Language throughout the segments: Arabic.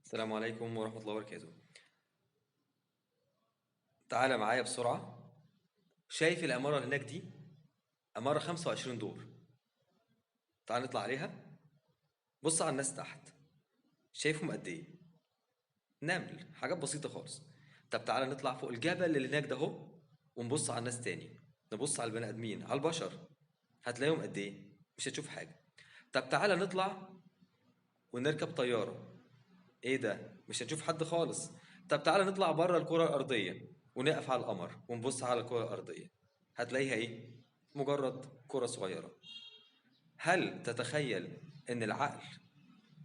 السلام عليكم ورحمة الله وبركاته. تعالى معايا بسرعة. شايف العمارة اللي هناك دي؟ عمارة 25 دور. تعال نطلع عليها. بص على الناس تحت. شايفهم قد ايه؟ نمل، حاجات بسيطة خالص. طب تعالى نطلع فوق الجبل اللي هناك ده اهو، ونبص على الناس تاني. نبص على البني آدمين، على البشر. هتلاقيهم قد ايه؟ مش هتشوف حاجة. طب تعالى نطلع ونركب طيارة. ايه ده؟ مش هنشوف حد خالص. طب تعالى نطلع بره الكرة الأرضية ونقف على القمر ونبص على الكرة الأرضية. هتلاقيها ايه؟ مجرد كرة صغيرة. هل تتخيل ان العقل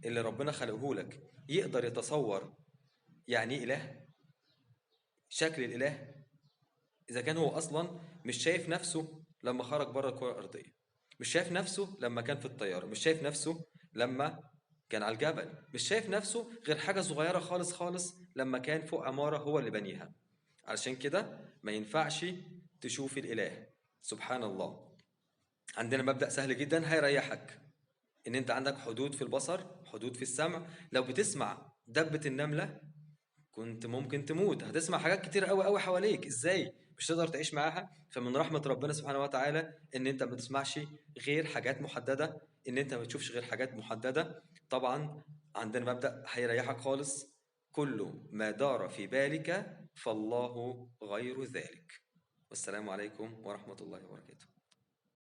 اللي ربنا خلقه لك يقدر يتصور يعني ايه إله؟ شكل الإله؟ إذا كان هو أصلا مش شايف نفسه لما خرج بره الكرة الأرضية، مش شايف نفسه لما كان في الطيارة، مش شايف نفسه لما كان على الجبل، مش شايف نفسه غير حاجة صغيرة خالص خالص لما كان فوق عمارة هو اللي بنيها. علشان كده ما ينفعش تشوف الإله. سبحان الله. عندنا مبدأ سهل جدا هيريحك، ان انت عندك حدود في البصر، حدود في السمع. لو بتسمع دبة النملة كنت ممكن تموت. هتسمع حاجات كتير قوي قوي حواليك، ازاي مش تقدر تعيش معاها؟ فمن رحمة ربنا سبحانه وتعالى ان انت ما تسمعش غير حاجات محددة، ان انت ما تشوفش غير حاجات محددة. طبعا عندنا مبدأ هيريحك خالص: كل ما دار في بالك فالله غير ذلك. والسلام عليكم ورحمة الله وبركاته.